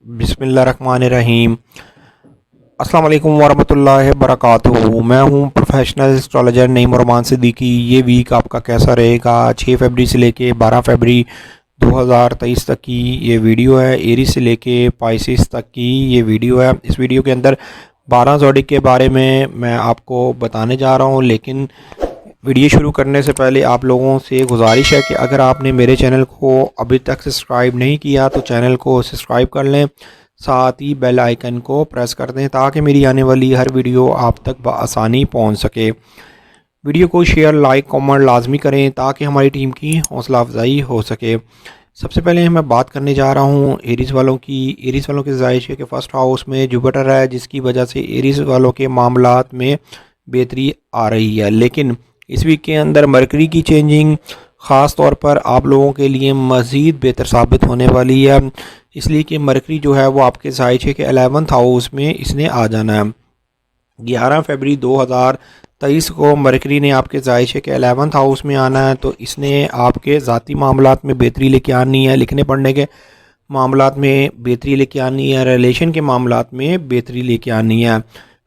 بسم اللہ الرحمن الرحیم۔ السلام علیکم ورحمۃ اللہ وبرکاتہ۔ میں ہوں پروفیشنل اسٹرالوجر نعیم الرحمان صدیقی۔ یہ ویک آپ کا کیسا رہے گا؟ 6 فروری سے لے کے 12 فروری 2023 تک کی یہ ویڈیو ہے۔ ایریز سے لے کے پائسس تک کی یہ ویڈیو ہے۔ اس ویڈیو کے اندر 12 زوڈک کے بارے میں آپ کو بتانے جا رہا ہوں، لیکن ویڈیو شروع کرنے سے پہلے آپ لوگوں سے گزارش ہے کہ اگر آپ نے میرے چینل کو ابھی تک سبسکرائب نہیں کیا تو چینل کو سبسکرائب کر لیں، ساتھ ہی بیل آئیکن کو پریس کر دیں تاکہ میری آنے والی ہر ویڈیو آپ تک بآسانی پہنچ سکے۔ ویڈیو کو شیئر، لائک، کامنٹ لازمی کریں تاکہ ہماری ٹیم کی حوصلہ افزائی ہو سکے۔ سب سے پہلے میں بات کرنے جا رہا ہوں ایریز والوں کی۔ ایریز والوں کی زائش ہے کہ فرسٹ ہاؤس میں جوپیٹر ہے، جس کی وجہ سے ایریز والوں کے معاملات میں بہتری آ رہی ہے، لیکن اس ویک کے اندر مرکری کی چینجنگ خاص طور پر آپ لوگوں کے لیے مزید بہتر ثابت ہونے والی ہے، اس لیے کہ مرکری جو ہے وہ آپ کے زائش ہے کہ 11th ہاؤس میں اس نے آ جانا ہے۔ 11 فروری 2023 کو مرکری نے آپ کے زائش ہے کہ 11th ہاؤس میں آنا ہے، تو اس نے آپ کے ذاتی معاملات میں بہتری لے کے آنی ہے، لکھنے پڑھنے کے معاملات میں بہتری لے کے آنی ہے، ریلیشن کے معاملات میں بہتری لے کے آنی ہے،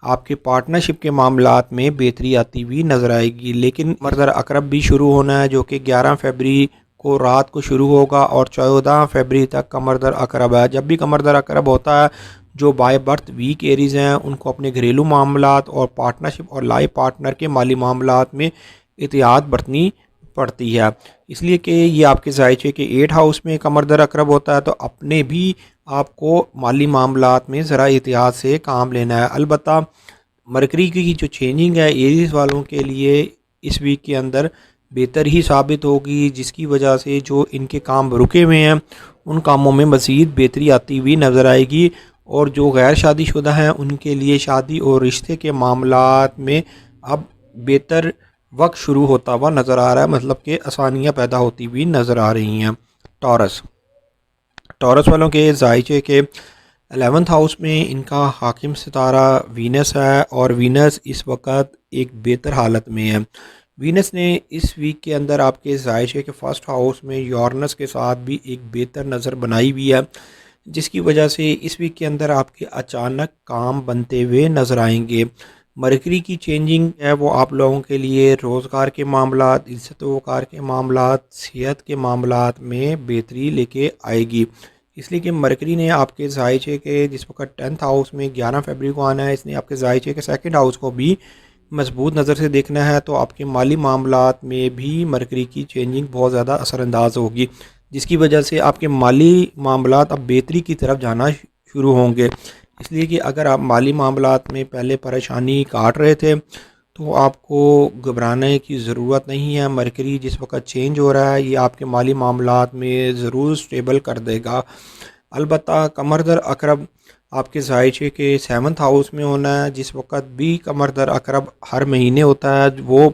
آپ کے پارٹنرشپ کے معاملات میں بہتری آتی ہوئی نظر آئے گی۔ لیکن قمر اقرب بھی شروع ہونا ہے، جو کہ 11 فروری کو رات کو شروع ہوگا اور 14 فروری تک قمر اقرب ہے۔ جب بھی قمر اقرب ہوتا ہے، جو بائی برتھ ویک ایریز ہیں ان کو اپنے گھریلو معاملات اور پارٹنرشپ اور لائف پارٹنر کے مالی معاملات میں احتیاط برتنی پڑتی ہے، اس لیے کہ یہ آپ کے زائش ہے کہ 8 ہاؤس میں قمر اقرب ہوتا ہے، تو اپنے بھی آپ کو مالی معاملات میں ذرا احتیاط سے کام لینا ہے۔ البتہ مرکری کی جو چینجنگ ہے ایریز والوں کے لیے اس ویک کے اندر بہتر ہی ثابت ہوگی، جس کی وجہ سے جو ان کے کام رکے ہوئے ہیں ان کاموں میں مزید بہتری آتی ہوئی نظر آئے گی، اور جو غیر شادی شدہ ہیں ان کے لیے شادی اور رشتے کے معاملات میں اب بہتر وقت شروع ہوتا ہوا نظر آ رہا ہے، مطلب کہ آسانیاں پیدا ہوتی ہوئی نظر آ رہی ہیں۔ ٹورس والوں کے زائش ہے کہ 11th ہاؤس میں ان کا حاکم ستارہ وینس ہے، اور وینس اس وقت ایک بہتر حالت میں ہے۔ وینس نے اس ویک کے اندر آپ کے زائش ہے کہ فرسٹ ہاؤس میں یورنس کے ساتھ بھی ایک بہتر نظر بنائی ہوئی ہے، جس کی وجہ سے اس ویک کے اندر آپ کے اچانک کام بنتے ہوئے نظر آئیں گے۔ مرکری کی چینجنگ ہے وہ آپ لوگوں کے لیے روزگار کے معاملات، عزت و وقار کے معاملات، صحت کے معاملات میں بہتری لے کے آئے گی، اس لیے کہ مرکری نے آپ کے زائش ہے کہ جس وقت 10th ہاؤس میں 11 فروری کو آنا ہے، اس نے آپ کے زائش ہے کہ 2nd ہاؤس کو بھی مضبوط نظر سے دیکھنا ہے، تو آپ کے مالی معاملات میں بھی مرکری کی چینجنگ بہت زیادہ اثر انداز ہوگی، جس کی وجہ سے آپ کے مالی معاملات اب بہتری کی طرف جانا شروع ہوں گے۔ اس لیے کہ اگر آپ مالی معاملات میں پہلے پریشانی کاٹ رہے تھے تو آپ کو گھبرانے کی ضرورت نہیں ہے۔ مرکری جس وقت چینج ہو رہا ہے یہ آپ کے مالی معاملات میں ضرور سٹیبل کر دے گا۔ البتہ قمر اقرب آپ کے زائش ہے کہ 7th ہاؤس میں ہونا ہے، جس وقت بھی قمر اقرب ہر مہینے ہوتا ہے، وہ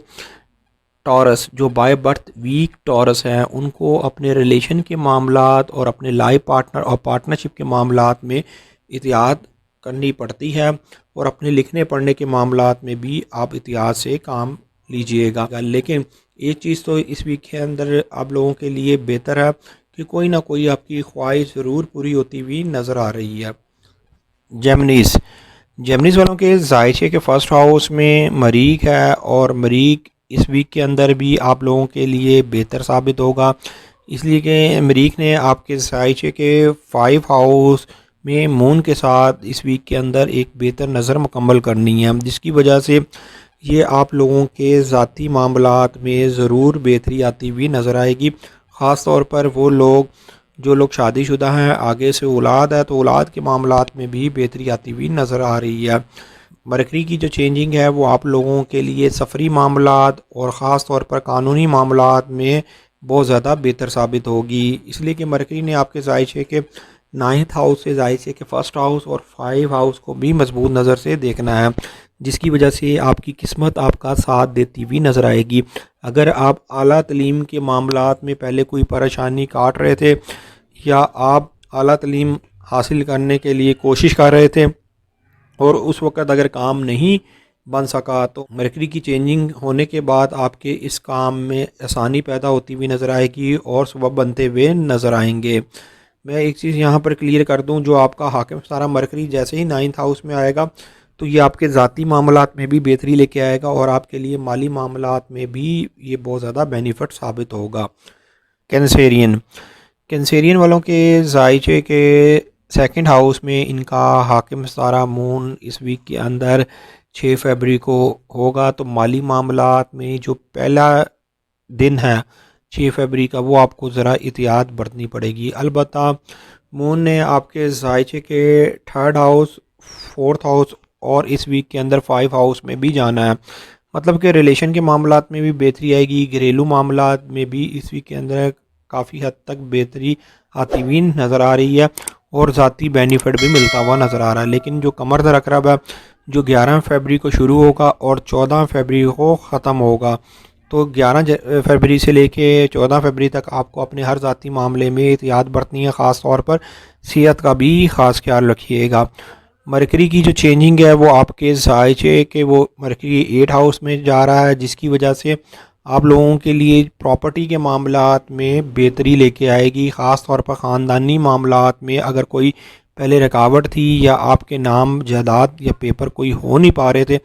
ٹورس جو بائی برتھ ویک ٹورس ہیں ان کو اپنے ریلیشن کے معاملات اور اپنے لائف پارٹنر اور پارٹنرشپ کے معاملات میں احتیاط کرنی پڑتی ہے، اور اپنے لکھنے پڑھنے کے معاملات میں بھی آپ احتیاط سے کام لیجئے گا۔ لیکن ایک چیز تو اس ویک کے اندر آپ لوگوں کے لیے بہتر ہے کہ کوئی نہ کوئی آپ کی خواہش ضرور پوری ہوتی ہوئی نظر آ رہی ہے۔ جیمنیز والوں کے زائش ہے کہ فرسٹ ہاؤس میں مریخ ہے، اور مریخ اس ویک کے اندر بھی آپ لوگوں کے لیے بہتر ثابت ہوگا، اس لیے کہ مریخ نے آپ کے زائش ہے کہ 5 ہاؤس میں مون کے ساتھ اس ویک کے اندر ایک بہتر نظر مکمل کرنی ہے، جس کی وجہ سے یہ آپ لوگوں کے ذاتی معاملات میں ضرور بہتری آتی ہوئی نظر آئے گی، خاص طور پر وہ لوگ جو لوگ شادی شدہ ہیں، آگے سے اولاد ہے تو اولاد کے معاملات میں بھی بہتری آتی ہوئی نظر آ رہی ہے۔ مرکری کی جو چینجنگ ہے وہ آپ لوگوں کے لیے سفری معاملات اور خاص طور پر قانونی معاملات میں بہت زیادہ بہتر ثابت ہوگی، اس لیے کہ مرکری نے آپ کے زائش ہے کہ 9th ہاؤس سے زائش ہے کہ فرسٹ ہاؤس اور 5 ہاؤس کو بھی مضبوط نظر سے دیکھنا ہے، جس کی وجہ سے آپ کی قسمت آپ کا ساتھ دیتی ہوئی نظر آئے گی۔ اگر آپ اعلیٰ تعلیم کے معاملات میں پہلے کوئی پریشانی کاٹ رہے تھے، یا آپ اعلیٰ تعلیم حاصل کرنے کے لیے کوشش کر رہے تھے اور اس وقت اگر کام نہیں بن سکا، تو مرکری کی چینجنگ ہونے کے بعد آپ کے اس کام میں آسانی پیدا ہوتی ہوئی نظر آئے گی اور سبب بنتے ہوئے نظر آئیں گے۔ میں ایک چیز یہاں پر کلیئر کر دوں، جو آپ کا حاکم ستارہ مرکری جیسے ہی 9th ہاؤس میں آئے گا تو یہ آپ کے ذاتی معاملات میں بھی بہتری لے کے آئے گا، اور آپ کے لیے مالی معاملات میں بھی یہ بہت زیادہ بینیفٹ ثابت ہوگا۔ کینسیرین والوں کے ذائچے کے سیکنڈ ہاؤس میں ان کا حاکم ستارہ مون اس ویک کے اندر 6 فیبری کو ہوگا، تو مالی معاملات میں جو پہلا دن ہے 6 فیبری کا، وہ آپ کو ذرا احتیاط برتنی پڑے گی۔ البتہ مون نے آپ کے ذائچے کے 3rd ہاؤس، 4th ہاؤس اور اس ویک کے اندر 5 ہاؤس میں بھی جانا ہے، مطلب کہ ریلیشن کے معاملات میں بھی بہتری آئے گی، گھریلو معاملات میں بھی اس ویک کے اندر کافی حد تک بہتری آتی ہوئی نظر آ رہی ہے، اور ذاتی بینیفٹ بھی ملتا ہوا نظر آ رہا ہے۔ لیکن جو قمر در اقرب ہے، جو 11 فیبری کو شروع ہوگا اور 14 فیبری کو ختم ہوگا، تو 11 فیبری سے لے کے 14 فیبری تک آپ کو اپنے ہر ذاتی معاملے میں احتیاط برتنی ہے، خاص طور پر صحت کا بھی خاص خیال رکھیے گا۔ مرکری کی جو چینجنگ ہے وہ آپ کے ذائچے کہ وہ مرکری 8 ہاؤس میں جا رہا ہے، جس کی وجہ سے آپ لوگوں کے لیے پراپرٹی کے معاملات میں بہتری لے کے آئے گی، خاص طور پر خاندانی معاملات میں اگر کوئی پہلے رکاوٹ تھی یا آپ کے نام جائیداد یا پیپر کوئی ہو نہیں پا رہے تھے،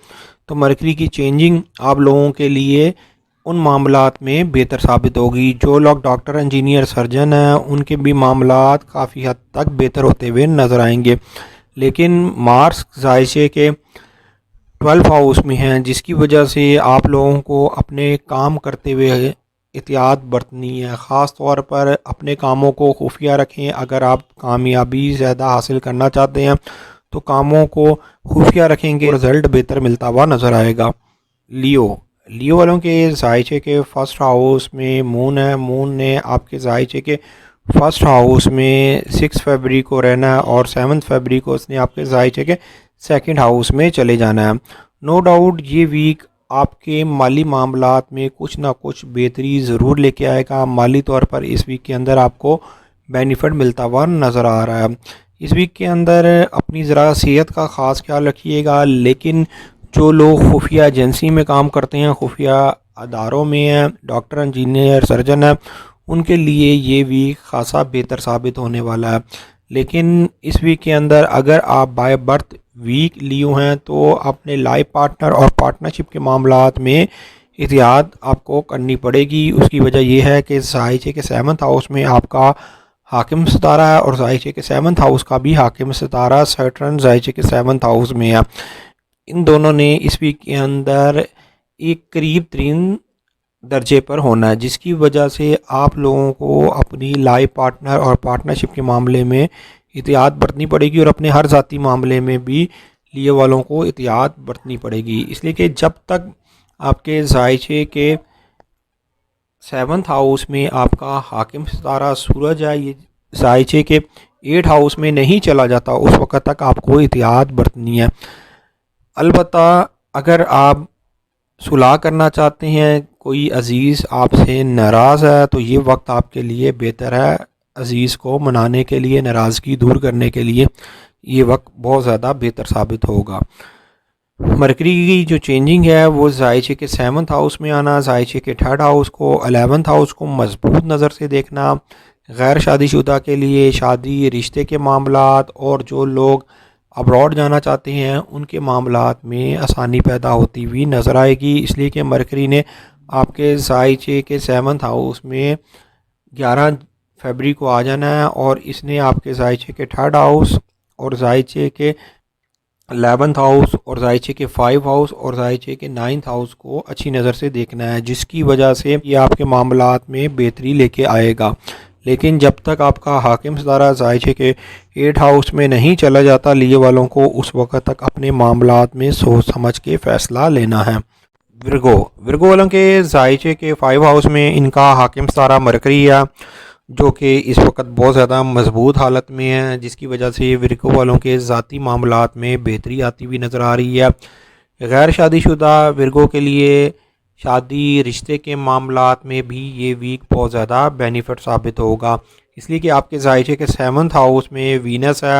تو مرکری کی چینجنگ آپ لوگوں کے لیے ان معاملات میں بہتر ثابت ہوگی۔ جو لوگ ڈاکٹر، انجینئر، سرجن ہیں، ان کے بھی معاملات کافی حد تک بہتر ہوتے ہوئے نظر آئیں گے۔ لیکن مارس ذائچے کے 12 ہاؤس میں ہیں، جس کی وجہ سے آپ لوگوں کو اپنے کام کرتے ہوئے احتیاط برتنی ہے، خاص طور پر اپنے کاموں کو خفیہ رکھیں۔ اگر آپ کامیابی زیادہ حاصل کرنا چاہتے ہیں تو کاموں کو خفیہ رکھیں گے، رزلٹ بہتر ملتا ہوا نظر آئے گا۔ لیو والوں کے ذائچے کے 1st ہاؤس میں مون ہے، مون نے آپ کے ذائچے کے 1st ہاؤس میں 6 فیبری کو رہنا ہے، اور 7 فیبری کو اس نے آپ کے ذائچے کے 2nd ہاؤس میں چلے جانا ہے۔ نو ڈاؤٹ یہ ویک آپ کے مالی معاملات میں کچھ نہ کچھ بہتری ضرور لے کے آئے گا۔ مالی طور پر اس ویک کے اندر آپ کو بینیفٹ ملتا ہوا نظر آ رہا ہے۔ اس ویک کے اندر اپنی ذرا صحت کا خاص خیال رکھیے گا، لیکن جو لوگ خفیہ ایجنسی میں کام کرتے ہیں، خفیہ اداروں میں ہیں، ڈاکٹر، انجینئر، سرجن ہیں، ان کے لیے یہ ویک خاصا بہتر ثابت ہونے والا ہے۔ لیکن اس ویک کے اندر اگر آپ بائی برتھ ویک لیو ہیں تو اپنے لائف پارٹنر اور پارٹنرشپ کے معاملات میں احتیاط آپ کو کرنی پڑے گی۔ اس کی وجہ یہ ہے کہ ذائچے کے 7th ہاؤس میں آپ کا حاکم ستارہ ہے، اور ذائچے کے 7th ہاؤس کا بھی حاکم ستارہ سیٹرن ذائچے کے 7th ہاؤس میں ہے۔ ان دونوں نے اس ویک کے اندر ایک قریب ترین درجے پر ہونا ہے، جس کی وجہ سے آپ لوگوں کو اپنی لائف پارٹنر اور پارٹنرشپ کے معاملے میں احتیاط برتنی پڑے گی، اور اپنے ہر ذاتی معاملے میں بھی لیے والوں کو احتیاط برتنی پڑے گی، اس لیے کہ جب تک آپ کے ذائچے کے 7th ہاؤس میں آپ کا حاکم ستارہ سورج ہے، یہ ذائچے کے 8 ہاؤس میں نہیں چلا جاتا، اس وقت تک آپ کو احتیاط برتنی ہے۔ البتہ اگر آپ صلح کرنا چاہتے ہیں، کوئی عزیز آپ سے ناراض ہے، تو یہ وقت آپ کے لیے بہتر ہے، عزیز کو منانے کے لیے، ناراضگی دور کرنے کے لیے یہ وقت بہت زیادہ بہتر ثابت ہوگا۔ مرکری کی جو چینجنگ ہے وہ ذائچے کے 7th ہاؤس میں آنا، ذائچے کے 3rd ہاؤس کو، 11th ہاؤس کو مضبوط نظر سے دیکھنا، غیر شادی شدہ کے لیے شادی، رشتے کے معاملات، اور جو لوگ ابراڈ جانا چاہتے ہیں ان کے معاملات میں آسانی پیدا ہوتی ہوئی نظر آئے گی، اس لیے کہ مرکری نے آپ کے ذائچے کے 7th ہاؤس میں 11 فیبری کو آ جانا ہے، اور اس نے آپ کے ذائچے کے 3rd ہاؤس اور ذائچے کے 11th ہاؤس اور ذائچے کے 5 ہاؤس اور ذائچے کے 9th ہاؤس کو اچھی نظر سے دیکھنا ہے، جس کی وجہ سے یہ آپ کے معاملات میں بہتری لے کے آئے گا۔ لیکن جب تک آپ کا حاکم ستارہ ذائچے کے 8 ہاؤس میں نہیں چلا جاتا، لیے والوں کو اس وقت تک اپنے معاملات میں سوچ سمجھ کے فیصلہ لینا ہے۔ ورگو والوں کے ذائچے کے 5 ہاؤس میں ان کا حاکم ستارہ مرکری ہے، جو کہ اس وقت بہت زیادہ مضبوط حالت میں ہے، جس کی وجہ سے ورگو والوں کے ذاتی معاملات میں بہتری آتی ہوئی نظر آ رہی ہے۔ غیر شادی شدہ ورگو کے لیے شادی، رشتے کے معاملات میں بھی یہ ویک بہت زیادہ بینیفٹ ثابت ہوگا، اس لیے کہ آپ کے ذائچے کے 7th ہاؤس میں وینس ہے۔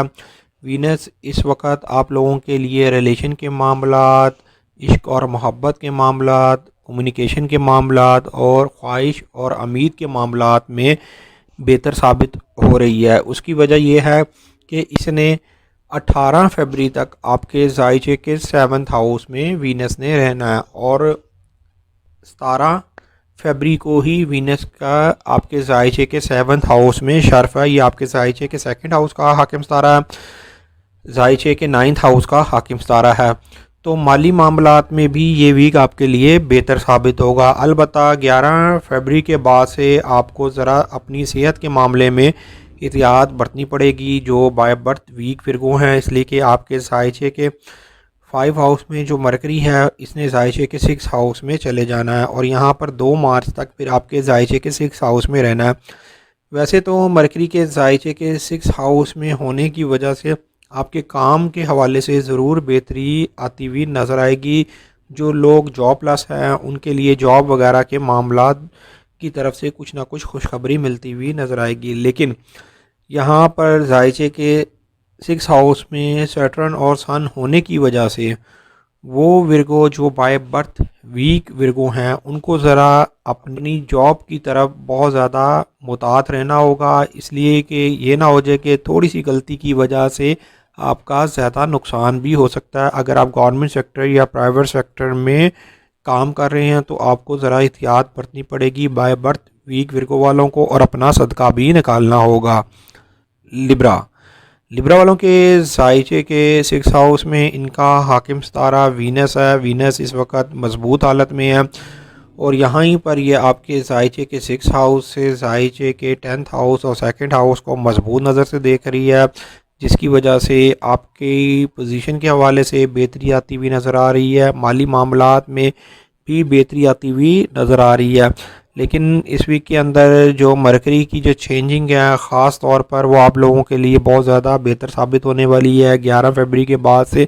وینس اس وقت آپ لوگوں کے لیے ریلیشن کے معاملات، عشق اور محبت کے معاملات، کمیونیکیشن کے معاملات اور خواہش اور امید کے معاملات میں بہتر ثابت ہو رہی ہے۔ اس کی وجہ یہ ہے کہ اس نے 18 فیبری تک آپ کے ذائچے کے 7th ہاؤس میں وینس نے رہنا ہے، اور 17 فیبری کو ہی وینس کا آپ کے ذائچے کے 7th ہاؤس میں شرف ہے۔ یہ آپ کے ذائچے کے 2nd ہاؤس کا حاکم ستارہ ہے، ذائچے کے 9th ہاؤس کا حاکم ستارہ ہے۔ تو مالی معاملات میں بھی یہ ویک آپ کے لیے بہتر ثابت ہوگا۔ البتہ 11 فیبری کے بعد سے آپ کو ذرا اپنی صحت کے معاملے میں احتیاط برتنی پڑے گی، جو بائی برتھ ویک فرگو ہیں، اس لیے کہ آپ کے ذائچے کے 5 ہاؤس میں جو مرکری ہے اس نے ذائچے کے 6 ہاؤس میں چلے جانا ہے، اور یہاں پر 2 مارچ تک پھر آپ کے ذائچے کے 6 ہاؤس میں رہنا ہے۔ ویسے تو مرکری کے ذائچے کے 6 ہاؤس میں ہونے کی وجہ سے آپ کے کام کے حوالے سے ضرور بہتری آتی ہوئی نظر آئے گی۔ جو لوگ جاب لیس ہیں ان کے لیے جاب وغیرہ کے معاملات کی طرف سے کچھ نہ کچھ خوشخبری ملتی ہوئی نظر آئے گی، لیکن یہاں پر ذائچے کے 6 ہاؤس میں سیٹرن اور سن ہونے کی وجہ سے وہ ورگو جو بائی برتھ ویک ورگو ہیں ان کو ذرا اپنی جاب کی طرف بہت زیادہ محتاط رہنا ہوگا، اس لیے کہ یہ نہ ہو جائے کہ تھوڑی سی غلطی کی وجہ سے آپ کا زیادہ نقصان بھی ہو سکتا ہے۔ اگر آپ گورنمنٹ سیکٹر یا پرائیویٹ سیکٹر میں کام کر رہے ہیں تو آپ کو ذرا احتیاط برتنی پڑے گی بائی برتھ ویک ورگو والوں کو، اور اپنا صدقہ بھی نکالنا ہوگا۔ لبرا والوں کے ذائچے کے 6 ہاؤس میں ان کا حاکم ستارہ وینس ہے۔ وینس اس وقت مضبوط حالت میں ہے، اور یہاں ہی پر یہ آپ کے ذائچے کے 6 ہاؤس سے ذائچے کے 10th ہاؤس اور 2nd ہاؤس کو مضبوط نظر سے دیکھ رہی ہے، جس کی وجہ سے آپ کی پوزیشن کے حوالے سے بہتری آتی ہوئی نظر آ رہی ہے، مالی معاملات میں بھی بہتری آتی ہوئی نظر آ رہی ہے۔ لیکن اس ویک کے اندر جو مرکری کی جو چینجنگ ہے خاص طور پر وہ آپ لوگوں کے لیے بہت زیادہ بہتر ثابت ہونے والی ہے۔ 11 فیبری کے بعد سے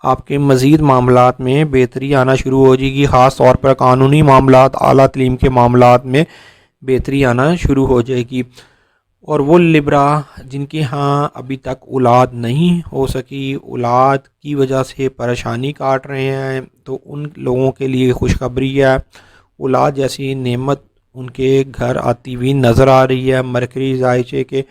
آپ کے مزید معاملات میں بہتری آنا شروع ہو جائے گی، خاص طور پر قانونی معاملات، اعلیٰ تعلیم کے معاملات میں بہتری آنا شروع ہو جائے گی۔ اور وہ لبرا جن کے ہاں ابھی تک اولاد نہیں ہو سکی، اولاد کی وجہ سے پریشانی کاٹ رہے ہیں، تو ان لوگوں کے لیے خوشخبری ہے، اولاد جیسی نعمت ان کے گھر آتی ہوئی نظر آ رہی ہے۔ مرکری ذائچے کے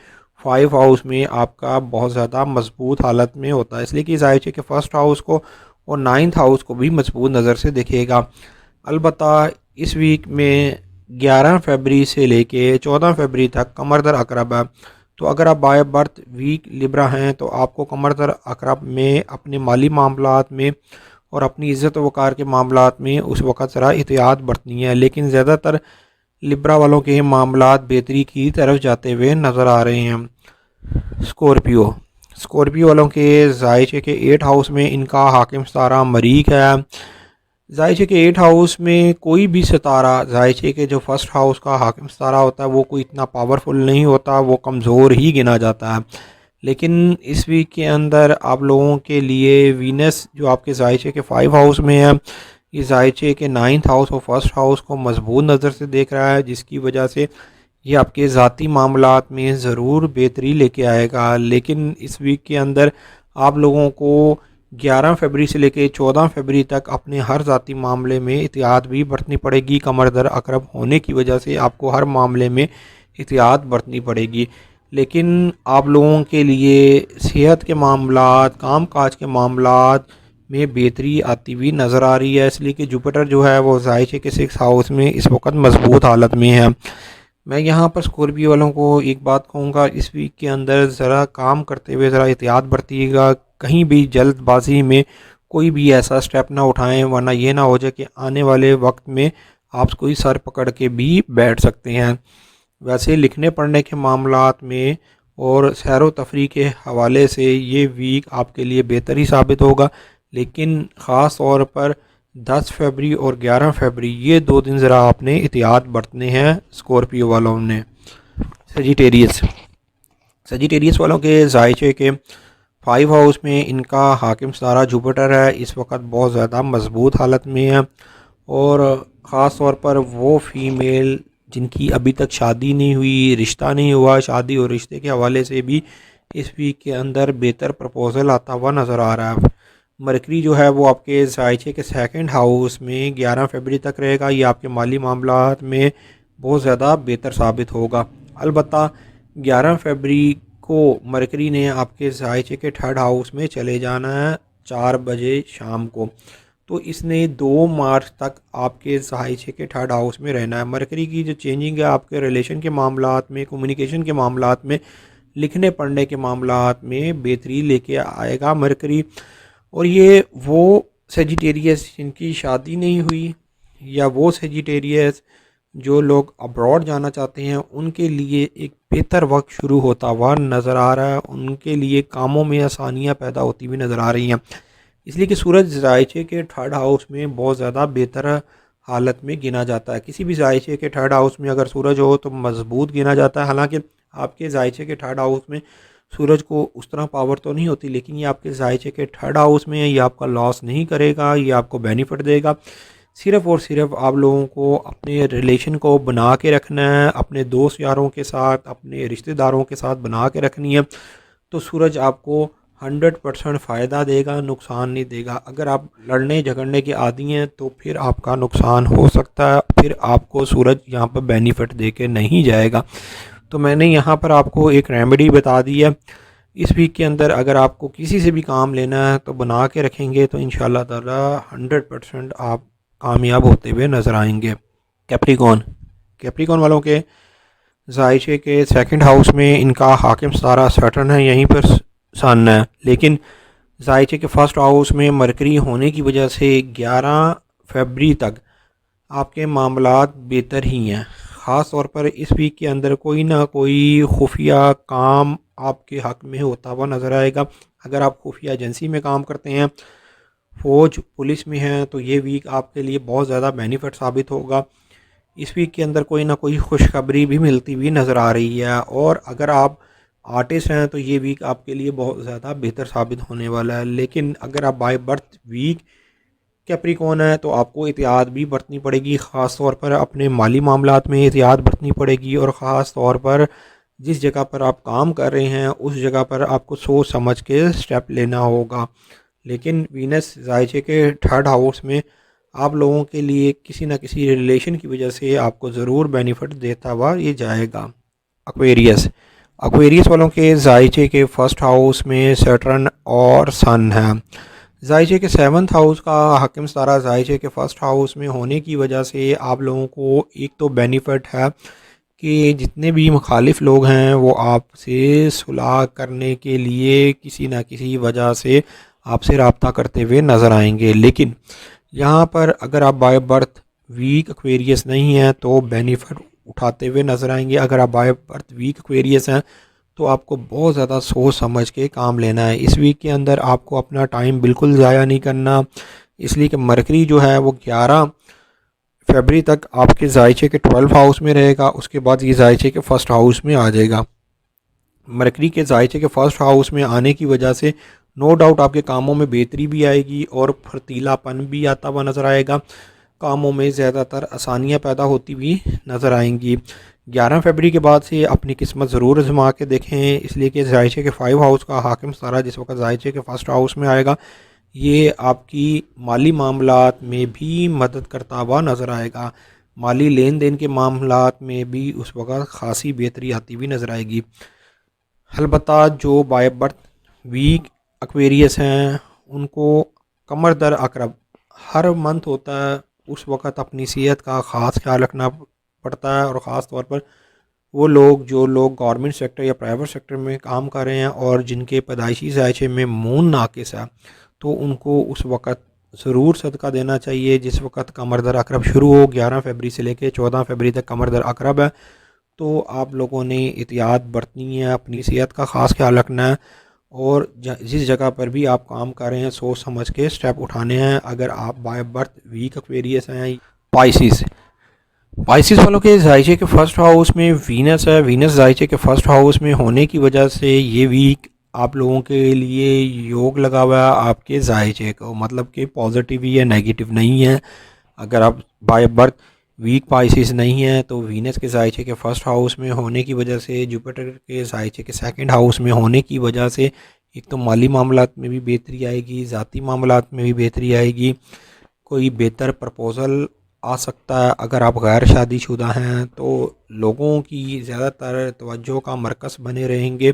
5 ہاؤس میں آپ کا بہت زیادہ مضبوط حالت میں ہوتا ہے، اس لیے کہ ذائچے کے 1st ہاؤس کو اور 9th ہاؤس کو بھی مضبوط نظر سے دیکھے گا۔ البتہ اس ویک میں 11 فیبری سے لے کے 14 فیبری تک قمر در عقرب ہے، تو اگر آپ بائی برتھ ویک لبرا ہیں تو آپ کو قمر در عقرب میں اپنے مالی معاملات میں اور اپنی عزت و وقار کے معاملات میں اس وقت ذرا احتیاط برتنی ہے، لیکن زیادہ تر لبرا والوں کے معاملات بہتری کی طرف جاتے ہوئے نظر آ رہے ہیں۔ اسکورپیو والوں کے ذائچے کے 8 ہاؤس میں ان کا حاکم ستارہ مریخ ہے۔ ذائچے کے 8 ہاؤس میں کوئی بھی ستارہ ذائچے کے جو 1st ہاؤس کا حاکم ستارہ ہوتا ہے وہ کوئی اتنا پاورفل نہیں ہوتا، وہ کمزور ہی گنا جاتا ہے، لیکن اس ویک کے اندر آپ لوگوں کے لیے وینس جو آپ کے ذائچے کے 5 ہاؤس میں ہے، یہ ذائچے کے 9th ہاؤس اور 1st ہاؤس کو مضبوط نظر سے دیکھ رہا ہے، جس کی وجہ سے یہ آپ کے ذاتی معاملات میں ضرور بہتری لے کے آئے گا۔ لیکن اس ویک کے اندر آپ لوگوں کو 11 فیبری سے لے کے 14 فیبری تک اپنے ہر ذاتی معاملے میں احتیاط بھی برتنی پڑے گی۔ قمر در عقرب ہونے کی وجہ سے آپ کو ہر معاملے میں احتیاط برتنی پڑے گی، لیکن آپ لوگوں کے لیے صحت کے معاملات، کام کاج کے معاملات میں بہتری آتی ہوئی نظر آ رہی ہے، اس لیے کہ جوپیٹر جو ہے وہ ذائچے کے 6 ہاؤس میں اس وقت مضبوط حالت میں ہے۔ میں یہاں پر اسکورپیو والوں کو ایک بات کہوں گا، اس ویک کے اندر ذرا کام کرتے ہوئے ذرا احتیاط برتیے گا، کہیں بھی جلد بازی میں کوئی بھی ایسا سٹیپ نہ اٹھائیں، ورنہ یہ نہ ہو جائے کہ آنے والے وقت میں آپ کوئی سر پکڑ کے بھی بیٹھ سکتے ہیں۔ ویسے لکھنے پڑھنے کے معاملات میں اور سیر و تفریح کے حوالے سے یہ ویک آپ کے لیے بہتر ہی ثابت ہوگا، لیکن خاص طور پر 10 فیبری اور 11 فیبری یہ 2 دن ذرا آپ نے احتیاط برتنے ہیں اسکورپیو والوں نے۔ سجیٹیریس والوں کے ذائچے کے 5 ہاؤس میں ان کا حاکم ستارہ جوپیٹر ہے، اس وقت بہت زیادہ مضبوط حالت میں ہے، اور خاص طور پر وہ فیمیل جن کی ابھی تک شادی نہیں ہوئی، رشتہ نہیں ہوا، شادی اور رشتے کے حوالے سے بھی اس ویک کے اندر بہتر پرپوزل آتا ہوا نظر آ رہا ہے۔ مرکری جو ہے وہ آپ کے ذائچے کے 2nd ہاؤس میں 11 فیبری تک رہے گا، یہ آپ کے مالی معاملات میں بہت زیادہ بہتر ثابت ہوگا۔ البتہ 11 فیبری کو مرکری نے آپ کے ذائچے کے تھرڈ ہاؤس میں چلے جانا ہے 4 بجے شام کو، تو اس نے 2 مارچ تک آپ کے ذائچے کے تھرڈ ہاؤس میں رہنا ہے۔ مرکری کی جو چینجنگ ہے آپ کے ریلیشن کے معاملات میں، کمیونیکیشن کے معاملات میں، لکھنے پڑھنے کے معاملات میں بہتری لے کے آئے گا مرکری۔ اور یہ وہ سیجیٹیریس جن کی شادی نہیں ہوئی، یا وہ سیجیٹیریس جو لوگ ابراڈ جانا چاہتے ہیں، ان کے لیے ایک بہتر وقت شروع ہوتا ہوا نظر آ رہا ہے، ان کے لیے کاموں میں آسانیاں پیدا ہوتی ہوئی نظر آ رہی ہیں، اس لیے کہ سورج ذائچے کے تھرڈ ہاؤس میں بہت زیادہ بہتر حالت میں گنا جاتا ہے۔ کسی بھی ذائچے کے تھرڈ ہاؤس میں اگر سورج ہو تو مضبوط گنا جاتا ہے، حالانکہ آپ کے ذائچے کے تھرڈ ہاؤس میں سورج کو اس طرح پاور تو نہیں ہوتی، لیکن یہ آپ کے ذائچے کے تھرڈ ہاؤس میں یہ آپ کا لاس نہیں کرے گا، یہ آپ کو بینیفٹ دے گا۔ صرف اور صرف آپ لوگوں کو اپنے ریلیشن کو بنا کے رکھنا ہے، اپنے دوست یاروں کے ساتھ، اپنے رشتہ داروں کے ساتھ بنا کے رکھنی ہے، تو سورج آپ کو 100% فائدہ دے گا، نقصان نہیں دے گا۔ اگر آپ لڑنے جھگڑنے کے عادی ہیں تو پھر آپ کا نقصان ہو سکتا ہے، پھر آپ کو سورج یہاں پر بینیفٹ دے کے نہیں جائے گا۔ تو میں نے یہاں پر آپ کو ایک ریمیڈی بتا دی ہے، اس ویک کے اندر اگر آپ کو کسی سے بھی کام لینا ہے تو بنا کے رکھیں گے تو انشاءاللہ تعالی 100% آپ کامیاب ہوتے ہوئے نظر آئیں گے۔ کیپریکون والوں کے ذائچے کے سیکنڈ ہاؤس میں ان کا حاکم ستارہ سیٹرن ہے، یہیں پر سن ہے، لیکن ذائچے کے فرسٹ ہاؤس میں مرکری ہونے کی وجہ سے 11 فیبری تک آپ کے معاملات بہتر ہی ہیں۔ خاص طور پر اس ویک کے اندر کوئی نہ کوئی خفیہ کام آپ کے حق میں ہوتا ہوا نظر آئے گا۔ اگر آپ خفیہ ایجنسی میں کام کرتے ہیں، فوج پولیس میں ہیں، تو یہ ویک آپ کے لیے بہت زیادہ بینیفٹ ثابت ہوگا۔ اس ویک کے اندر کوئی نہ کوئی خوشخبری بھی ملتی ہوئی نظر آ رہی ہے، اور اگر آپ آرٹسٹ ہیں تو یہ ویک آپ کے لیے بہت زیادہ بہتر ثابت ہونے والا ہے۔ لیکن اگر آپ بائی برتھ ویک کیپریکون ہے تو آپ کو احتیاط بھی برتنی پڑے گی، خاص طور پر اپنے مالی معاملات میں احتیاط برتنی پڑے گی، اور خاص طور پر جس جگہ پر آپ کام کر رہے ہیں اس جگہ پر آپ کو سوچ سمجھ کے سٹیپ لینا ہوگا۔ لیکن وینس ذائچے کے تھرڈ ہاؤس میں آپ لوگوں کے لیے کسی نہ کسی ریلیشن کی وجہ سے آپ کو ضرور بینیفٹ دیتا ہوا یہ جائے گا۔ ایکویریس والوں کے ذائچے کے فرسٹ ہاؤس میں سیٹرن اور سن ہے۔ ذائچے کے 7th ہاؤس کا حاکم ستارہ ذائچے کے فرسٹ ہاؤس میں ہونے کی وجہ سے آپ لوگوں کو ایک تو بینیفٹ ہے کہ جتنے بھی مخالف لوگ ہیں وہ آپ سے صلح کرنے کے لیے کسی نہ کسی وجہ سے آپ سے رابطہ کرتے ہوئے نظر آئیں گے، لیکن یہاں پر اگر آپ بائی برتھ ویک ایکویریس نہیں ہیں تو بینیفٹ اٹھاتے ہوئے نظر آئیں گے۔ اگر آپ بائی برتھ ویک ایکویریس ہیں تو آپ کو بہت زیادہ سوچ سمجھ کے کام لینا ہے۔ اس ویک کے اندر آپ کو اپنا ٹائم بالکل ضائع نہیں کرنا، اس لیے کہ مرکری جو ہے وہ 11 فیبری تک آپ کے ذائچے کے 12 ہاؤس میں رہے گا، اس کے بعد یہ ذائچے کے فرسٹ ہاؤس میں آ جائے گا۔ مرکری کے ذائچے کے فرسٹ ہاؤس میں آنے کی وجہ سے نو ڈاؤٹ آپ کے کاموں میں بہتری بھی آئے گی اور پھرتیلا پن بھی آتا ہوا نظر آئے گا، کاموں میں زیادہ تر آسانیاں پیدا ہوتی ہوئی نظر آئیں گی۔ 11 فیبری کے بعد سے اپنی قسمت ضرور آزما کے دیکھیں، اس لیے کہ ذائچے کے 5 ہاؤس کا حاکم ستارہ جس وقت ذائچے کے فرسٹ ہاؤس میں آئے گا یہ آپ کی مالی معاملات میں بھی مدد کرتا ہوا نظر آئے گا، مالی لین دین کے معاملات میں بھی اس وقت خاصی بہتری آتی ہوئی نظر آئے گی۔ البتہ جو بائی برتھ ویک ایکویریس ہیں ان کو کمر در عقرب ہر منتھ ہوتا ہے، اس وقت اپنی صحت کا خاص خیال رکھنا پڑتا ہے، اور خاص طور پر وہ لوگ جو گورنمنٹ سیکٹر یا پرائیویٹ سیکٹر میں کام کر رہے ہیں اور جن کے پیدائشی ذائچے میں مون ناقص ہے تو ان کو اس وقت ضرور صدقہ دینا چاہیے۔ جس وقت قمر در عقرب شروع ہو 11 فیبری سے لے کے 14 فیبری تک قمر در عقرب ہے، تو آپ لوگوں نے احتیاط برتنی ہے، اپنی صحت کا خاص خیال رکھنا ہے، اور جس جگہ پر بھی آپ کام کر رہے ہیں سوچ سمجھ کے سٹیپ اٹھانے ہیں۔ اگر آپ بائی برتھ ویک ایکویریس ہیں۔ پائسیس والوں کے ذائچے کے فرسٹ ہاؤس میں وینس ہے، وینس ذائچے کے فرسٹ ہاؤس میں ہونے کی وجہ سے یہ ویک آپ لوگوں کے لیے یوگ لگا ہوا ہے آپ کے ذائچے کو، مطلب کہ پازیٹیو ہی ہے، نیگیٹو نہیں ہے۔ اگر آپ بائی برتھ ویک پائسیس نہیں ہیں تو وینس کے ذائچے کے فرسٹ ہاؤس میں ہونے کی وجہ سے، جوپیٹر کے ذائچے کے سیکنڈ ہاؤس میں ہونے کی وجہ سے ایک تو مالی معاملات میں بھی بہتری آئے گی، ذاتی معاملات میں بھی بہتری آئے گی، کوئی بہتر پرپوزل آ سکتا ہے اگر آپ غیر شادی شدہ ہیں، تو لوگوں کی زیادہ تر توجہ کا مرکز بنے رہیں گے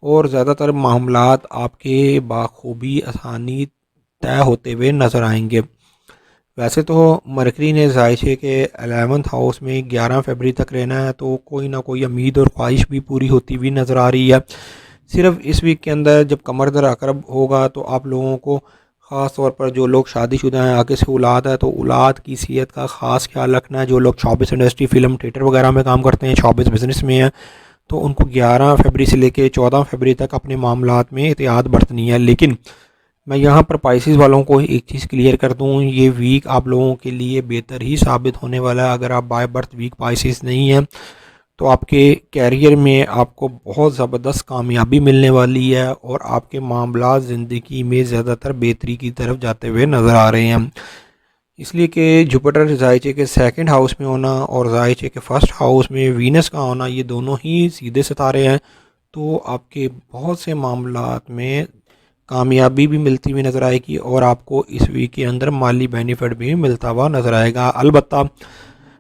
اور زیادہ تر معاملات آپ کے بخوبی آسانی طے ہوتے ہوئے نظر آئیں گے۔ ویسے تو مرکری نے ظاہر کہ 11th ہاؤس میں 11 فروری تک رہنا ہے، تو کوئی نہ کوئی امید اور خواہش بھی پوری ہوتی ہوئی نظر آ رہی ہے۔ صرف اس ویک کے اندر جب قمر در عقرب ہوگا تو آپ لوگوں کو خاص طور پر جو لوگ شادی شدہ ہیں، آگے سے اولاد ہے، تو اولاد کی صحت کا خاص خیال رکھنا ہے۔ جو لوگ شوبز انڈسٹری، فلم تھیٹر وغیرہ میں کام کرتے ہیں، شوبز بزنس میں ہیں، تو ان کو 11 فروری سے لے کے 14 فروری تک اپنے معاملات میں احتیاط برتنی ہے۔ لیکن میں یہاں پر پائسیز والوں کو ایک چیز کلیئر کر دوں، یہ ویک آپ لوگوں کے لیے بہتر ہی ثابت ہونے والا ہے۔ اگر آپ بائی برتھ ویک پائسیز نہیں ہیں تو آپ کے کیریئر میں آپ کو بہت زبردست کامیابی ملنے والی ہے اور آپ کے معاملات زندگی میں زیادہ تر بہتری کی طرف جاتے ہوئے نظر آ رہے ہیں، اس لیے کہ جوپیٹر ظاہر کے 2nd ہاؤس میں ہونا اور ظاہر کے 1st ہاؤس میں وینس کا ہونا، یہ دونوں ہی سیدھے ستارے ہیں، تو آپ کے بہت سے معاملات میں کامیابی بھی ملتی ہوئی نظر آئے گی اور آپ کو اس ویک کے اندر مالی بینیفٹ بھی ملتا ہوا نظر آئے گا۔ البتہ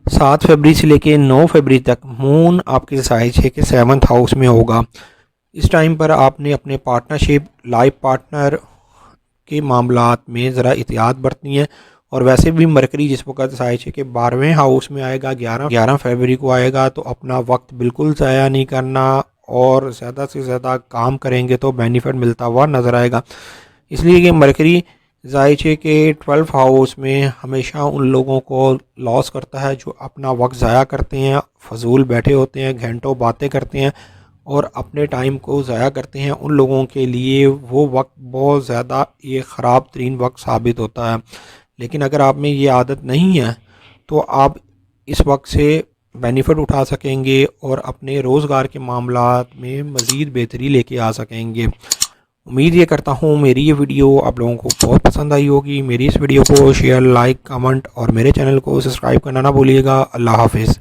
7 فروری سے لے کے 9 فروری تک مون آپ کے ظاہر ہے کہ 7th ہاؤس میں ہوگا۔ اس ٹائم پر آپ نے اپنے پارٹنرشپ، لائف پارٹنر کے معاملات میں ذرا احتیاط برتنی ہے، اور ویسے بھی مرکری جس وقت ظاہر ہے کہ 12ویں ہاؤس میں آئے گا، 11 فروری کو آئے گا، تو اپنا وقت بالکل ضائع نہیں کرنا اور زیادہ سے زیادہ کام کریں گے تو بینیفٹ ملتا ہوا نظر آئے گا۔ اس لیے کہ مرکری ظاہر ہے کہ 12 ہاؤس میں ہمیشہ ان لوگوں کو لاس کرتا ہے جو اپنا وقت ضائع کرتے ہیں، فضول بیٹھے ہوتے ہیں، گھنٹوں باتیں کرتے ہیں اور اپنے ٹائم کو ضائع کرتے ہیں۔ ان لوگوں کے لیے وہ وقت بہت زیادہ ایک خراب ترین وقت ثابت ہوتا ہے۔ لیکن اگر آپ میں یہ عادت نہیں ہے تو آپ اس وقت سے بینیفٹ اٹھا سکیں گے اور اپنے روزگار کے معاملات میں مزید بہتری لے کے آ سکیں گے۔ امید یہ کرتا ہوں میری یہ ویڈیو آپ لوگوں کو بہت پسند آئی ہوگی۔ میری اس ویڈیو کو شیئر، لائک، کمنٹ اور میرے چینل کو سبسکرائب کرنا نہ بھولیے گا۔ اللہ حافظ۔